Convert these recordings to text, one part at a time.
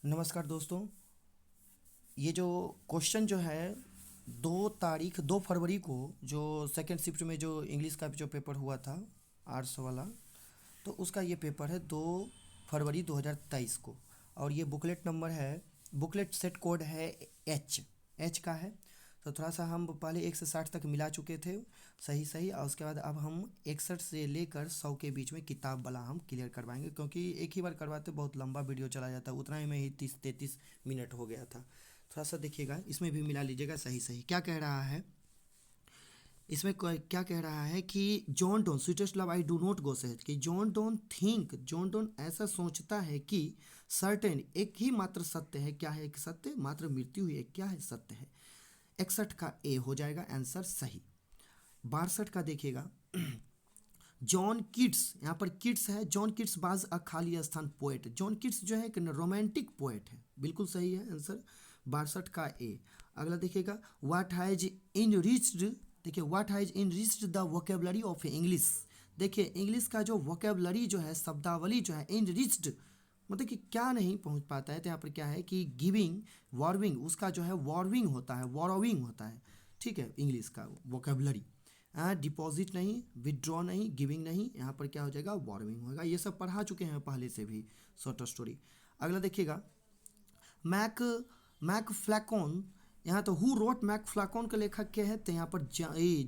नमस्कार दोस्तों। ये जो क्वेश्चन जो है 2 फरवरी को जो सेकेंड शिफ्ट में जो इंग्लिश का जो पेपर हुआ था, आर्ट्स वाला, तो उसका ये पेपर है 2 फरवरी 2023 को। और ये बुकलेट नंबर है, बुकलेट सेट कोड है एच एच का है। तो थोड़ा सा हम पहले 1 से 60 तक मिला चुके थे, सही सही। और उसके बाद अब हम 61 से लेकर 100 के बीच में किताब वाला हम क्लियर करवाएंगे, क्योंकि एक ही बार करवाते बहुत लंबा वीडियो चला जाता है। उतना ही में ही 30-33 मिनट हो गया था। थोड़ा सा देखिएगा, इसमें भी मिला लीजिएगा सही सही। क्या कह रहा है इसमें, क्या कह रहा है कि John Donne sweetest love I do not go से, कि जॉन डोन ऐसा सोचता है कि सर्टेन एक ही मात्र सत्य है। क्या है एक सत्य? मात्र मृत्यु ही एक क्या है सत्य है। 61 का ए हो जाएगा आंसर सही। 62 का देखिएगा, जॉन किट्स, यहाँ पर किट्स है। जॉन किट्स बाज अ खाली स्थान पोएट। जॉन किट्स जो है एक रोमांटिक पोएट है, बिल्कुल सही है आंसर 62 का ए। अगला देखिएगा, व्हाट हैज इनरिच्ड, देखिए what has enriched the vocabulary of English. देखिए इंग्लिश का जो वोकेबलरी जो है, शब्दावली जो है, इनरिच्ड मतलब कि क्या नहीं पहुंच पाता है। तो यहाँ पर क्या है कि गिविंग, वॉरविंग, उसका जो है वॉरविंग होता है, वॉरोविंग होता है, ठीक है, इंग्लिश का वोकेबलरी। डिपॉजिट नहीं, विदड्रॉ नहीं, गिविंग नहीं, यहाँ पर क्या हो जाएगा वॉरविंग होगा। ये सब पढ़ा चुके हैं पहले से भी, शॉर्ट स्टोरी। अगला देखिएगा, मैक मैक फ्लैकॉन, यहाँ तो हु रोट मैक फ्लैकॉन के लेखक के हैं, तो यहाँ पर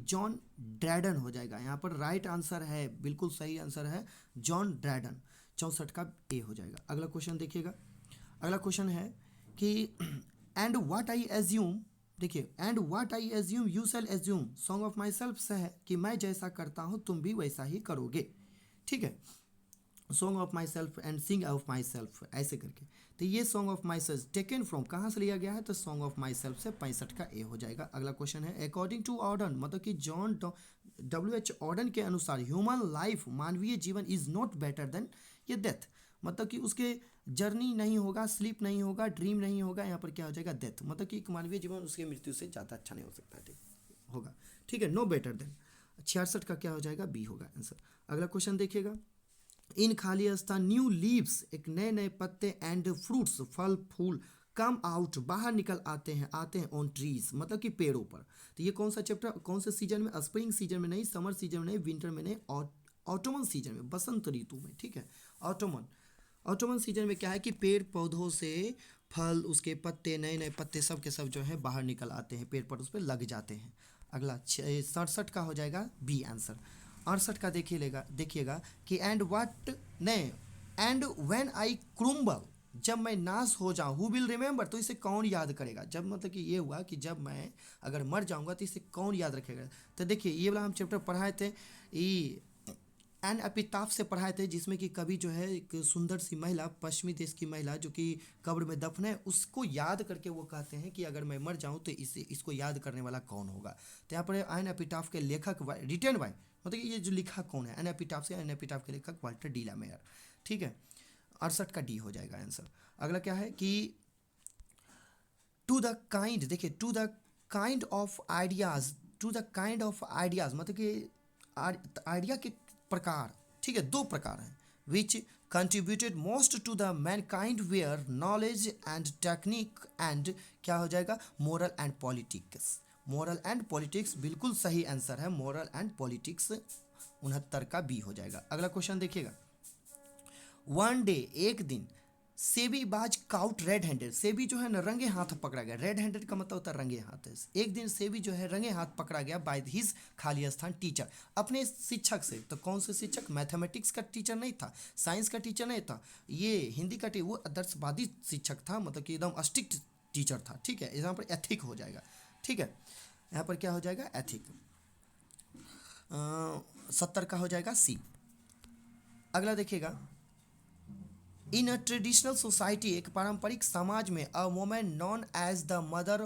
जॉन ड्रैडन हो जाएगा। यहाँ पर राइट आंसर है, बिल्कुल सही आंसर है जॉन ड्रैडन। 64 का ए हो जाएगा। अगला क्वेश्चन देखिएगा, अगला क्वेश्चन है कि एंड व्हाट आई एज्यूम, देखिए and what I assume you shall assume, song of my self से है कि मैं जैसा करता हूँ तुम भी वैसा ही करोगे, ठीक है। Song of my self and Singh of my self ऐसे करके। तो ये song of my self taken from कहाँ से लिया गया है, तो सॉन्ग ऑफ माई सेल्फ से 65 का ए हो जाएगा। अगला क्वेश्चन है, अकॉर्डिंग टू ऑर्डन, मतलब कि जॉन WH ऑर्डन के अनुसार ह्यूमन लाइफ, मानवीय जीवन, इज नॉट बेटर देन ये डेथ, मतलब कि उसके जर्नी नहीं होगा, स्लीप नहीं होगा, ड्रीम नहीं होगा, यहाँ पर क्या हो जाएगा डेथ, मतलब कि एक मानवीय जीवन उसके मृत्यु से ज़्यादा अच्छा नहीं हो सकता है, ठीक होगा, ठीक है, नो बेटर देन। 66 का क्या हो जाएगा बी होगा आंसर। अगला क्वेश्चन देखिएगा, इन खाली स्थान न्यू लीव्स, एक नए नए पत्ते, एंड फ्रूट्स, फल फूल, कम आउट, बाहर निकल आते हैं ऑन ट्रीज, मतलब कि पेड़ों पर। तो ये कौन सा चैप्टर, कौन से सीजन में? स्प्रिंग सीजन में नहीं, समर सीजन में नहीं, विंटर में नहीं, और ऑटोमन सीजन में, बसंत ऋतु में, ठीक है। ऑटोमन, ऑटोमन सीजन में क्या है कि पेड़ पौधों से फल, उसके पत्ते, नए नए पत्ते सब के सब जो है बाहर निकल आते हैं, पेड़ पर उस पर लग जाते हैं। अगला 67 का हो जाएगा बी आंसर। 68 का देखिएगा कि एंड व्हाट, नहीं, एंड व्हेन आई क्रुम्बल, जब मैं नाश हो जाऊं, हु विल रिमेंबर, तो इसे कौन याद करेगा। जब मतलब कि ये हुआ कि जब मैं अगर मर जाऊंगा तो इसे कौन याद रखेगा। तो देखिए ये वाला हम चैप्टर पढ़ाए थे, ये एन एपिताफ से पढ़ाए थे, जिसमें कि कभी जो है एक सुंदर सी महिला, पश्चिमी देश की महिला जो कि कब्र में दफन है, उसको याद करके वो कहते हैं कि अगर मैं मर जाऊं तो इसको याद करने वाला कौन होगा। तो यहाँ पर एन एपिटाफ के लेखक, रिटन बाय, मतलब कि ये जो लिखा कौन है, एन एपिटाफ से, एन एपिटाफ के लेखक वाल्टर डीला मेयर, ठीक है। 68 का डी हो जाएगा आंसर। अगला क्या है कि टू द काइंड, देखिए to the kind of ideas, to the kind of ideas, मतलब कि आइडिया के प्रकार, ठीक है, 2 प्रकार हैं, which contributed most to the mankind where knowledge and technique and, क्या हो जाएगा, moral and politics. Moral and politics बिल्कुल सही आंसर है, मोरल एंड पॉलिटिक्स 69 का बी हो जाएगा। अगला क्वेश्चन देखिएगा, वन डे, एक दिन, सेबी बाज काउट रेड हैंडेड, सेबी जो है ना रंगे हाथ पकड़ा गया, रेड हैंडेड का मतलब होता है रंगे हाथ। एक दिन सेबी जो है रंगे हाथ पकड़ा गया बाय हिज खाली स्थान टीचर, अपने शिक्षक से। तो कौन से शिक्षक? मैथमेटिक्स का टीचर नहीं था, साइंस का टीचर नहीं था, ये हिंदी का वो आदर्शवादी शिक्षक था, मतलब कि एकदम स्ट्रिक्ट टीचर था, ठीक है। यहाँ पर एथिक हो जाएगा, ठीक है, यहाँ पर क्या हो जाएगा एथिक। 70 का हो जाएगा सी। अगला देखिएगा, इन अ ट्रेडिशनल सोसाइटी, एक पारंपरिक समाज में, a women known as the mother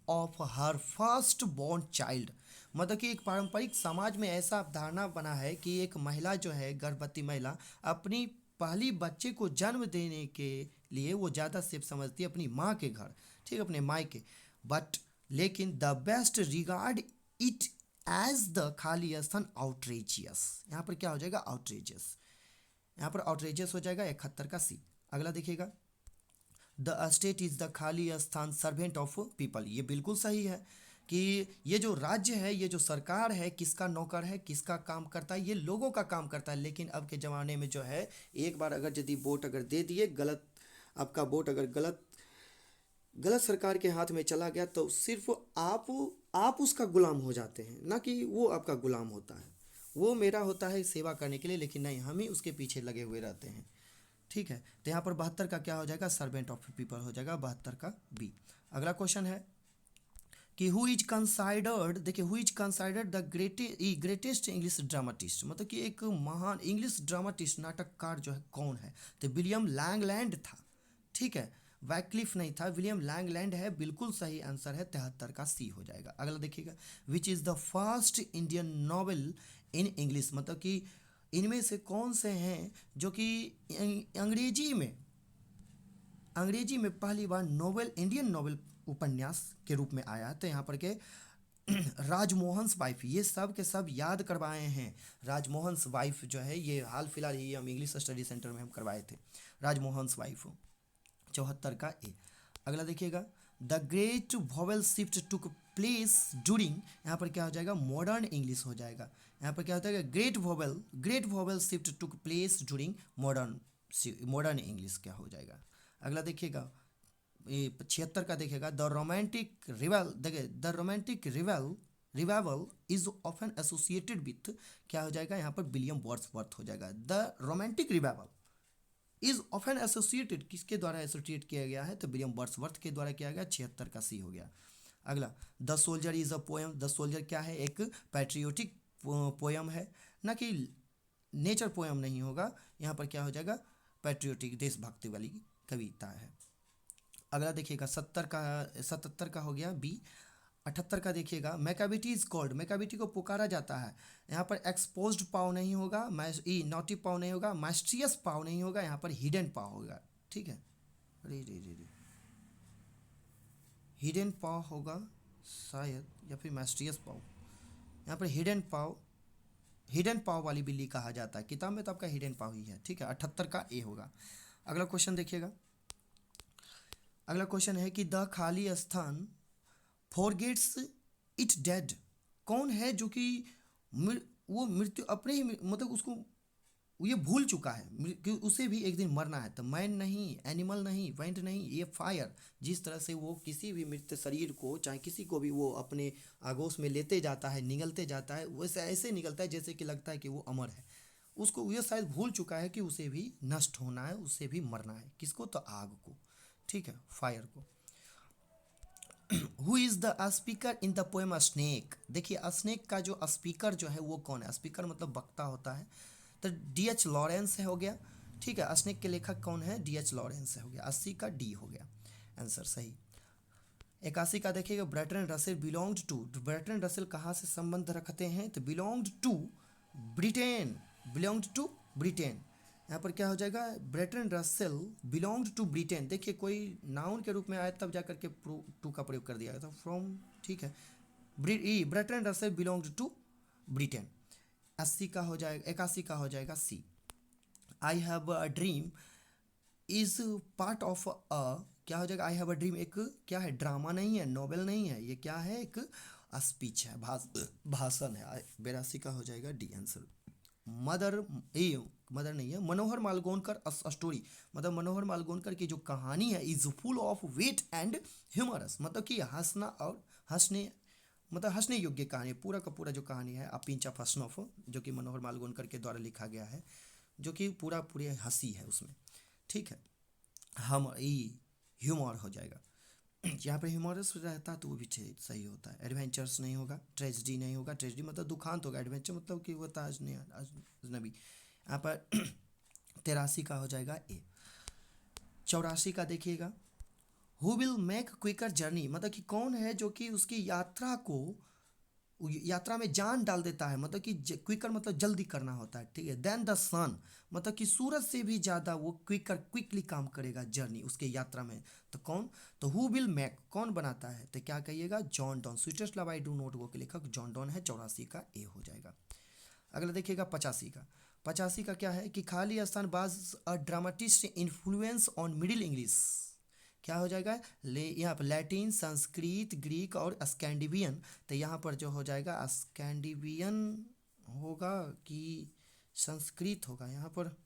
of her first born child, मतलब कि एक पारंपरिक समाज में ऐसा धारणा बना है कि एक महिला जो है, गर्भवती महिला, अपनी पहली बच्चे को जन्म देने के लिए वो ज़्यादा सेफ समझती है अपनी माँ के घर, ठीक है, अपने मायके। बट लेकिन the best regard it as the खाली स्थान आउटरेजियस, यहाँ पर क्या हो जाएगा आउटरेजियस, यहाँ पर आउटरेजियस हो जाएगा 71 का सी। अगला देखिएगा, द स्टेट इज द खाली स्थान सर्वेंट ऑफ पीपल, ये बिल्कुल सही है कि ये जो राज्य है, ये जो सरकार है, किसका नौकर है, किसका काम करता है, ये लोगों का काम करता है। लेकिन अब के ज़माने में जो है, एक बार अगर यदि वोट अगर दे दिए, गलत आपका वोट अगर गलत गलत सरकार के हाथ में चला गया, तो सिर्फ आप उसका गुलाम हो जाते हैं, ना कि वो आपका गुलाम होता है। वो मेरा होता है सेवा करने के लिए, लेकिन नहीं, हम ही उसके पीछे लगे हुए रहते हैं। ठीक है, तो यहाँ पर 72 का क्या हो जाएगा, सर्वेंट ऑफ पीपल हो जाएगा, 72 का बी। अगला क्वेश्चन है कि हु इज कंसाइडर्ड, देखिए who is considered the greatest English dramatist, मतलब कि एक महान इंग्लिश ड्रामाटिस्ट नाटककार जो है कौन है, तो विलियम लैंगलैंड था। ठीक है, वैक्लिफ नहीं था, विलियम लैंगलैंड है, बिल्कुल सही आंसर है, 73 का सी हो जाएगा। अगला देखिएगा, which is the first Indian novel in English, मतलब कि इनमें से कौन से हैं जो कि अंग्रेजी में पहली बार नोवेल, इंडियन नोवेल उपन्यास के रूप में आया। तो यहाँ पर के राजमोहन वाइफ, ये सब के सब याद करवाए हैं। राजमोहन वाइफ जो है, ये हाल फिलहाल ही हम इंग्लिश स्टडी सेंटर में हम करवाए थे, राजमोहन वाइफ, 74 का ए। अगला देखिएगा, the great vowel shift took place during, यहाँ पर क्या हो जाएगा, मॉडर्न इंग्लिश हो जाएगा। यहाँ पर क्या होता है, great vowel shift took place during modern English क्या हो जाएगा। अगला देखिएगा, ये 76 का देखिएगा, द रोमांटिक रिवाल, देखिए the romantic revival is often associated with, क्या हो जाएगा यहाँ पर, विलियम वर्ड्सवर्थ हो जाएगा। The romantic revival is often associated, किसके द्वारा एसोसिएट किया गया है, तो विलियम वर्ड्सवर्थ के द्वारा किया गया, 76 का सी हो गया। अगला, the soldier is a poem, the soldier क्या है, एक पैट्रियोटिक पोएम है, ना कि नेचर पोएम नहीं होगा, यहाँ पर क्या हो जाएगा, पैट्रियोटिक देशभक्ति वाली कविता है। अगला देखिएगा, 77 का हो गया बी। 78 का देखिएगा, मैकाबिटी इज कॉल्ड, मैकाबिटी को पुकारा जाता है, यहाँ पर एक्सपोज्ड पाव नहीं होगा, नॉटी पाव नहीं होगा, मास्ट्रियस पाव नहीं होगा, यहाँ पर हिडन पाव होगा। ठीक है, अरे रे रे रे, हिडन पाव होगा शायद, या फिर मास्ट्रियस पाव। यहाँ पर हिडन पाव वाली बिल्ली कहा जाता है, किताब में तो आपका हिडन पाव ही है। ठीक है, 78 का ए होगा। अगला क्वेश्चन देखिएगा, अगला क्वेश्चन है कि द खाली स्थान फॉरगेट्स इट डेड, कौन है जो कि वो मृत्यु अपने ही मतलब उसको ये भूल चुका है कि उसे भी एक दिन मरना है। तो मैन नहीं, एनिमल नहीं, वेंट नहीं, ये फायर, जिस तरह से वो किसी भी मृत शरीर को, चाहे किसी को भी वो अपने आगोश में लेते जाता है, निगलते जाता है, वैसे ऐसे निकलता है जैसे कि लगता है कि वो अमर है। उसको ये शायद भूल चुका है कि उसे भी नष्ट होना है, उसे भी मरना है। किसको, तो आग को। ठीक है, फायर को। Who is the speaker in the poem snake, देखिए स्नेक का जो स्पीकर जो है वो कौन है, स्पीकर मतलब वक्ता होता है, तो डी.एच. लॉरेंस है, हो गया। ठीक है, स्नेक के लेखक कौन है, डी.एच. लॉरेंस है, हो गया। 80 का डी हो गया आंसर सही। 81 का देखिएगा, Bertrand Russell belonged to, Bertrand Russell कहाँ से संबंध रखते हैं, तो बिलोंग्ड टू ब्रिटेन, यहाँ पर क्या हो जाएगा, Bertrand Russell belonged to Britain. देखिए कोई नाउन के रूप में आया तब जाकर के टू का प्रयोग कर दिया गया था, फ्रॉम। ठीक है, Bertrand Russell belonged to Britain. 80 का हो जाएगा, 81 का हो जाएगा C. I have a dream is part of a, क्या हो जाएगा, आई हैव अ ड्रीम एक क्या है, ड्रामा नहीं है, नॉवेल नहीं है, ये क्या है, एक स्पीच है, भाषण है। 82 का हो जाएगा डी आंसर। मदर नहीं है, मनोहर मालगोनकर स्टोरी, मतलब मनोहर मालगोनकर की जो कहानी है, is full of wit and humorous, मतलब कि हंसना और हंसने योग्य कहानी, पूरा का पूरा जो कहानी है, अ पिंच ऑफ हसनोफ, जो कि मनोहर मालगोनकर के द्वारा लिखा गया है, जो कि पूरी हंसी है उसमें। ठीक है, हम ह्यूमर हो जाएगा, यहाँ पे ह्यूमरस रहता है तो वो भी सही होता है। एडवेंचर्स नहीं होगा, ट्रेजिडी नहीं होगा, ट्रेजिडी मतलब दुखांत होगा, एडवेंचर मतलब कि वो अजनबी। यहाँ पर 83 का हो जाएगा ए। 84 का देखिएगा, who will make quicker journey, मतलब कि कौन है जो कि उसकी यात्रा में जान डाल देता है, मतलब कि क्विकर मतलब जल्दी करना होता है। ठीक है, देन द सन, मतलब कि सूरज से भी ज़्यादा वो क्विकली काम करेगा जर्नी उसके यात्रा में। तो कौन, तो हु विल मेक कौन बनाता है, तो क्या कहिएगा, John Donne, sweetest love I do not वो के लेखक जॉन डॉन है। 84 का ए हो जाएगा। अगला देखिएगा 85 का, 85 का क्या है कि खाली स्थान was a dramatist influence on Middle English, क्या हो जाएगा, यहाँ पर लैटिन, संस्कृत, ग्रीक और स्कैंडिवियन। तो यहाँ पर जो हो जाएगा स्कैंडिवियन होगा कि संस्कृत होगा। यहाँ पर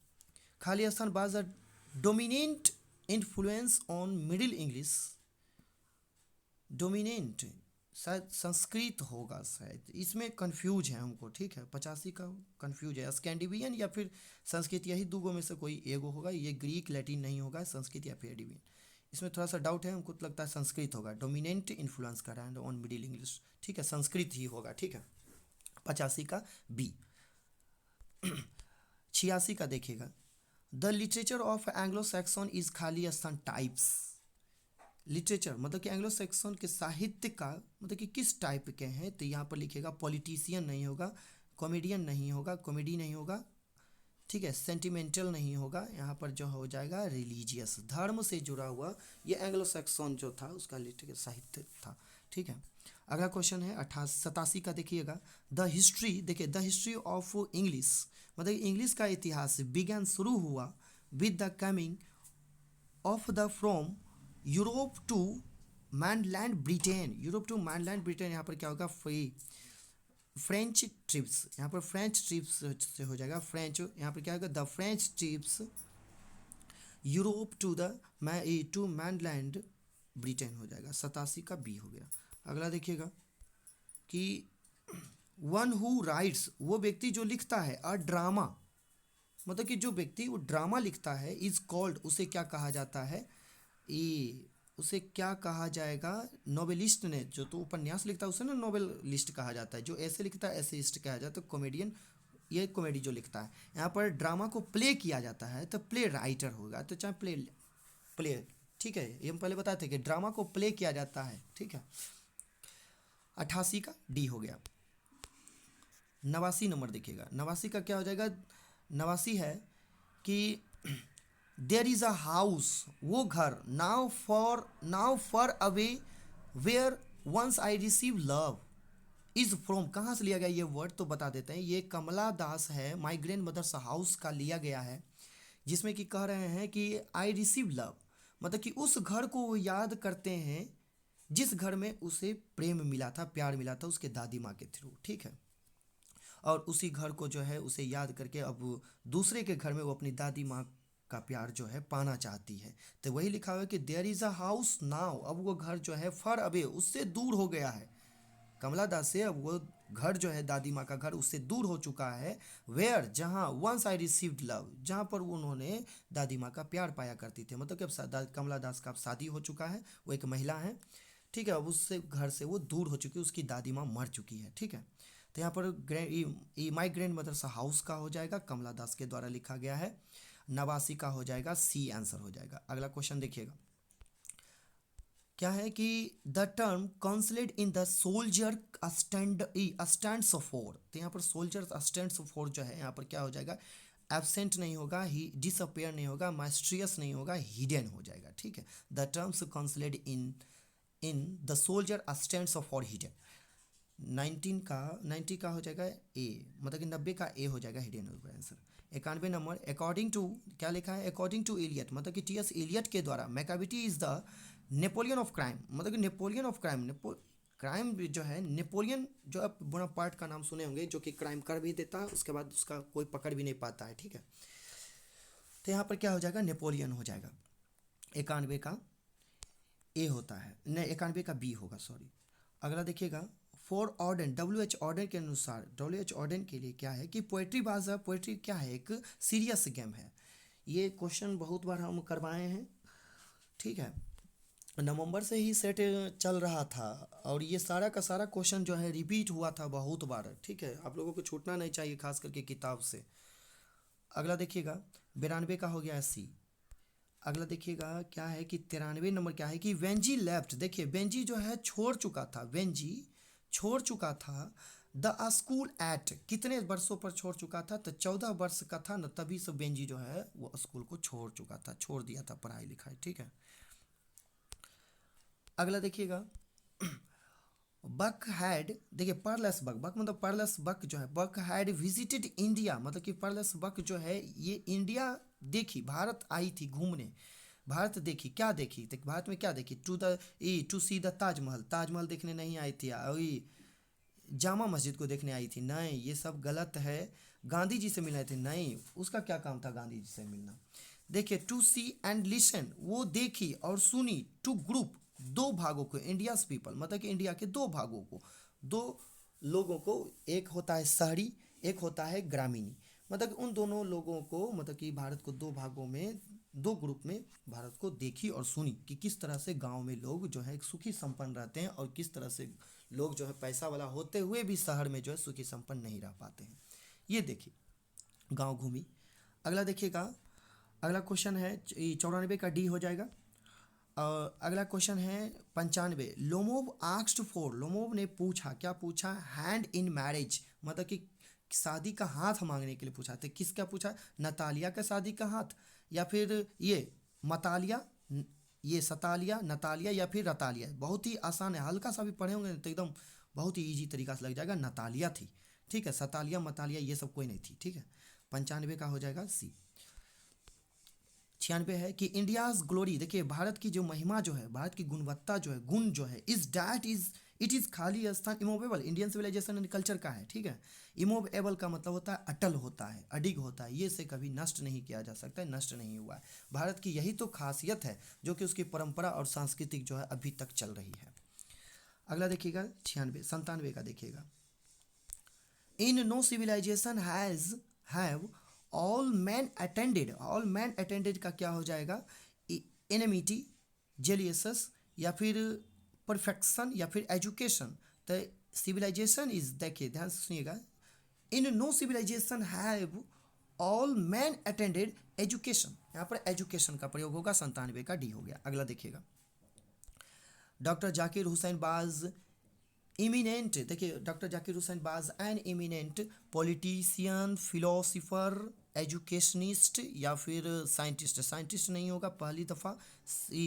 खाली स्थान was the dominant influence on Middle English, dominant शायद संस्कृत होगा, शायद इसमें कंफ्यूज है हमको, ठीक है। 85 का कंफ्यूज है, स्कैंडिवियन या फिर संस्कृत, यही दूगों में से कोई एगो होगा। ये ग्रीक लैटिन नहीं होगा, संस्कृत या फिर डिवियन। इसमें थोड़ा सा डाउट है, हमको तो लगता है संस्कृत होगा, डोमिनेंट इन्फ्लुएंस कर रहा है ऑन मिडिल इंग्लिश, ठीक है, संस्कृत ही होगा, ठीक है। 85 का बी। 86 का देखिएगा, the literature of Anglo Saxon is खाली स्थान टाइप्स। लिटरेचर मतलब कि एंग्लो सैक्सन के साहित्य का मतलब कि किस टाइप के हैं, तो यहाँ पर लिखेगा पॉलिटिशियन नहीं होगा, कॉमेडियन नहीं होगा, कॉमेडी नहीं होगा, ठीक है, सेंटिमेंटल नहीं होगा। यहाँ पर जो हो जाएगा रिलीजियस, धर्म से जुड़ा हुआ, ये एंग्लो सैक्सन जो था उसका लिटरेचर साहित्य था, ठीक है। अगला क्वेश्चन है 87 का, देखिएगा, द हिस्ट्री, देखिए द हिस्ट्री ऑफ इंग्लिश मतलब इंग्लिश का इतिहास बिगन शुरू हुआ with the coming of the from Europe to mainland Britain, Europe to mainland Britain. यहाँ पर क्या होगा, फ्रेंच ट्रिप्स, यहाँ पर फ्रेंच ट्रिप्स से हो जाएगा फ्रेंच, यहाँ पर क्या होगा, the French trips Europe to mainland Britain हो जाएगा। 87 का बी हो गया। अगला देखिएगा कि वन हु राइट्स, वो व्यक्ति जो लिखता है, अ ड्रामा मतलब कि जो व्यक्ति वो ड्रामा लिखता है, इज कॉल्ड, उसे क्या कहा जाता है, उसे क्या कहा जाएगा, नोवेलिस्ट ने जो तो उपन्यास लिखता है उसे ना नोवेलिस्ट कहा जाता है, जो ऐसे लिखता है ऐसेइस्ट कहा जाता है, तो कॉमेडियन ये कॉमेडी जो लिखता है। यहाँ पर ड्रामा को प्ले किया जाता है तो प्ले राइटर होगा, तो चाहे प्ले, ठीक है, ये हम पहले बताए थे कि ड्रामा को प्ले किया जाता है, ठीक है। 88 का डी हो गया। 89 नंबर देखिएगा, 89 का क्या हो जाएगा, 89 है कि देयर इज़ अ हाउस, वो घर, now far away where once I receive love is from, कहाँ से लिया गया ये वर्ड तो बता देते हैं। ये कमला दास है, माई ग्रैंड मदर्स हाउस का लिया गया है, जिसमें कि कह रहे हैं कि आई रिसीव लव मतलब कि उस घर को वो याद करते हैं जिस घर में उसे प्रेम मिला था, प्यार मिला था उसके दादी माँ के थ्रू, ठीक है। और उसी घर को जो है उसे याद करके अब दूसरे के घर में वो अपनी दादी माँ का प्यार जो है पाना चाहती है। तो वही लिखा हुआ है कि there is a house now, अब वो घर जो है फर अवे, उससे दूर हो गया है, कमला दास से अब वो घर जो है दादी माँ का घर उससे दूर हो चुका है। वेयर, जहाँ, वंस आई रिसीव्ड लव, जहाँ पर उन्होंने दादी माँ का प्यार पाया करती थी, मतलब कि अब कमला दास का अब शादी हो चुका है, वो एक महिला है, ठीक है। अब उससे घर से वो दूर हो चुकी है, उसकी दादी माँ मर चुकी है, ठीक है। तो यहाँ पर माई ग्रैंड मदर्स हाउस का हो जाएगा, कमला दास के द्वारा लिखा गया है। 89 का हो जाएगा सी आंसर हो जाएगा। अगला क्वेश्चन देखिएगा, क्या है कि the term consulate in the soldier stands for, तो यहाँ पर सोल्जर स्टैंड्स फॉर जो है यहाँ पर क्या हो जाएगा, एब्सेंट नहीं होगा, ही डिसअपेयर नहीं होगा, माइस्ट्रियस नहीं होगा, हिडन हो जाएगा, ठीक है। The terms consulate in the soldier stands for hidden. 90 का हो जाएगा ए, मतलब कि 90 का ए हो जाएगा, हिडन होगा आंसर। 91 नंबर, अकॉर्डिंग टू, क्या लिखा है, अकॉर्डिंग टू एलियट, मतलब कि टी.एस. एलियट के द्वारा Macavity is the Napoleon of crime, मतलब कि नेपोलियन ऑफ क्राइम, क्राइम जो है नेपोलियन, जो आप बोनापार्ट का नाम सुने होंगे, जो कि क्राइम कर भी देता है उसके बाद उसका कोई पकड़ भी नहीं पाता है, ठीक है। तो यहाँ पर क्या हो जाएगा, नेपोलियन हो जाएगा। 91 का ए होता है, नहीं 91 का बी होगा, सॉरी। अगला देखिएगा, फॉर ऑर्डन, WH ऑर्डन के अनुसार, WH ऑर्डन के लिए क्या है कि पोएट्री बाजा, पोएट्री क्या है, एक सीरियस गेम है। ये क्वेश्चन बहुत बार हम करवाए हैं, ठीक है, नवंबर से ही सेट चल रहा था और ये सारा का सारा क्वेश्चन जो है रिपीट हुआ था बहुत बार, ठीक है। आप लोगों को छूटना नहीं चाहिए खास करके किताब से। अगला देखिएगा, 92 का हो गया सी। अगला देखिएगा क्या है कि 93 नंबर क्या है कि वेंजी लेफ्ट, देखिए वेंजी जो है छोड़ चुका था, वेंजी छोड़ चुका था द स्कूल एट, कितने वर्षों पर छोड़ चुका था, तो 14 वर्ष का था न, तभी से वेंजी जो है वो स्कूल को छोड़ चुका था, छोड़ दिया था पढ़ाई लिखाई, ठीक है। अगला देखिएगा, बक हैड, देखिए पर्लस बक, बक मतलब पर्लस बक जो है, बक हैड विजिटेड इंडिया, मतलब कि पर्लस बक जो है ये इंडिया देखी, भारत आई थी घूमने, भारत देखी, क्या देखी, देख भारत में क्या देखी, to see the Taj Mahal, Taj Mahal देखने नहीं आई थी, जामा मस्जिद को देखने आई थी, नहीं, ये सब गलत है। गांधी जी से मिले थे, नहीं, उसका क्या काम था गांधी जी से मिलना। देखिए टू सी एंड लिसन, वो देखी और सुनी, टू ग्रुप, दो भागों को, इंडियाज पीपल मतलब कि इंडिया के दो भागों को, दो लोगों को, एक होता है शहरी, एक होता है ग्रामीणी, मतलब कि उन दोनों लोगों को, मतलब कि भारत को दो भागों में, दो ग्रुप में भारत को देखी और सुनी कि किस तरह से गांव में लोग जो है सुखी संपन्न रहते हैं और किस तरह से लोग जो है पैसा वाला होते हुए भी शहर में जो है सुखी संपन्न नहीं रह पाते हैं। ये देखिए गांव घूमी। अगला देखिएगा, अगला क्वेश्चन है 94 का डी हो जाएगा। और अगला क्वेश्चन है 95, लोमोव आस्क्ड फॉर, लोमोव ने पूछा, क्या पूछा, हैंड इन मैरिज, मतलब कि शादी का हाथ मांगने के लिए पूछा। तो किसका पूछा, नतालिया का शादी का हाथ, या फिर ये मतालिया, ये सतालिया, नतालिया या फिर रतालिया। बहुत ही आसान है, हल्का सा भी पढ़े होंगे तो एकदम बहुत ही ईजी तरीका से लग जाएगा। नतालिया थी, ठीक है, सतालिया मतालिया ये सब कोई नहीं थी, ठीक है। 95 का हो जाएगा सी। 96 है कि इंडियाज ग्लोरी, देखिए भारत की जो महिमा जो है, भारत की गुणवत्ता जो है, गुण जो है, is that is it is खाली स्थान immovable, Indian civilisation and culture का है, ठीक है। इमोवेबल का मतलब होता है अटल होता है, अडिग होता है, ये से कभी नष्ट नहीं किया जा सकता है, नष्ट नहीं हुआ है। भारत की यही तो खासियत है जो कि उसकी परंपरा और सांस्कृतिक जो है अभी तक चल रही है। अगला देखिएगा 97 का देखिएगा, in no civilisation have all man attended का क्या हो जाएगा, एनिमिटी, जेलियस, या फिर परफेक्शन, या फिर एजुकेशन। तो सिविलाइजेशन इज, देखिए ध्यान से सुनिएगा, in no civilisation have all man attended education, यहाँ पर एजुकेशन का प्रयोग होगा। 97 का डी हो गया। अगला देखिएगा, डॉक्टर जाकिर हुसैन बाज इमिनेंट, देखिए doctor Zakir Hussain was an eminent politician, philosopher, educationist या फिर साइंटिस्ट, साइंटिस्ट नहीं होगा पहली दफ़ा,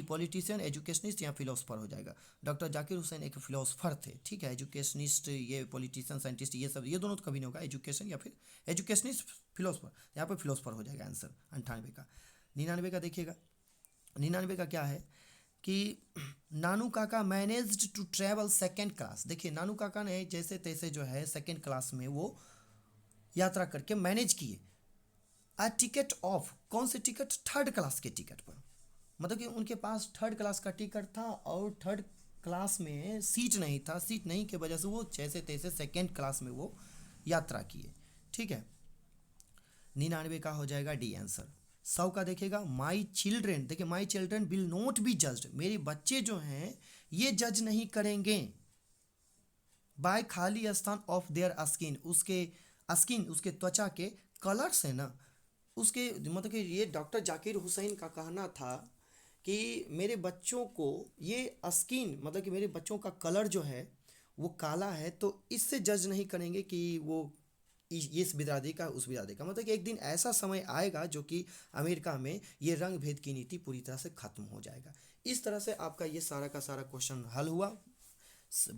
पॉलिटिशियन, एजुकेशनिस्ट या फिलोसफर हो जाएगा। डॉक्टर जाकिर हुसैन एक फिलोसफर थे, ठीक है, एजुकेशनिस्ट, ये पॉलिटिशियन, साइंटिस्ट, ये सब, ये दोनों तो कभी नहीं होगा, एजुकेशन या फिर एजुकेशनिस्ट, फिलोसफर, यहाँ पर फिलोसफर हो जाएगा आंसर 98 का। 99 का देखिएगा, 99 का क्या है कि Nanu Kaka managed to travel second class, देखिए नानू काका ने जैसे तैसे जो है सेकेंड क्लास में वो यात्रा करके मैनेज किए। अ टिकट ऑफ, कौन से टिकट, थर्ड क्लास के टिकट पर, मतलब कि उनके पास थर्ड क्लास का टिकट था और थर्ड क्लास में सीट नहीं था, सीट नहीं की वजह से वो जैसे तैसे सेकेंड क्लास में वो यात्रा किए, ठीक है। 99 का हो जाएगा डी आंसर। 100 का देखिएगा, माई चिल्ड्रेन, देखिए my children will not be judged, मेरे बच्चे जो हैं ये जज नहीं करेंगे बाय खाली स्थान ऑफ देयर स्किन, उसके स्किन, उसके त्वचा के कलर से ना, उसके मतलब कि ये डॉक्टर जाकिर हुसैन का कहना था कि मेरे बच्चों को ये स्किन, मतलब कि मेरे बच्चों का कलर जो है वो काला है, तो इससे जज नहीं करेंगे कि वो इस बिरादरी का उस बिरादरी का, मतलब कि एक दिन ऐसा समय आएगा जो कि अमेरिका में ये रंग भेद की नीति पूरी तरह से ख़त्म हो जाएगा। इस तरह से आपका ये सारा का सारा क्वेश्चन हल हुआ,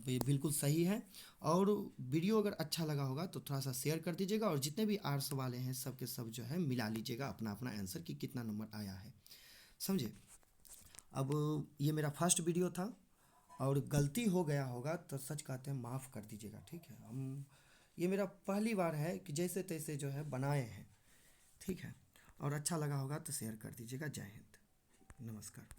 बिल्कुल सही है। और वीडियो अगर अच्छा लगा होगा तो थोड़ा सा शेयर कर दीजिएगा, और जितने भी आर्ट्स वाले हैं सब के सब जो है मिला लीजिएगा अपना अपना आंसर कि कितना नंबर आया है, समझे। अब ये मेरा फर्स्ट वीडियो था और गलती हो गया होगा तो सच कहते हैं माफ़ कर दीजिएगा, ठीक है। हम, ये मेरा पहली बार है कि जैसे तैसे जो है बनाए हैं, ठीक है। और अच्छा लगा होगा तो शेयर कर दीजिएगा। जय हिंद, नमस्कार।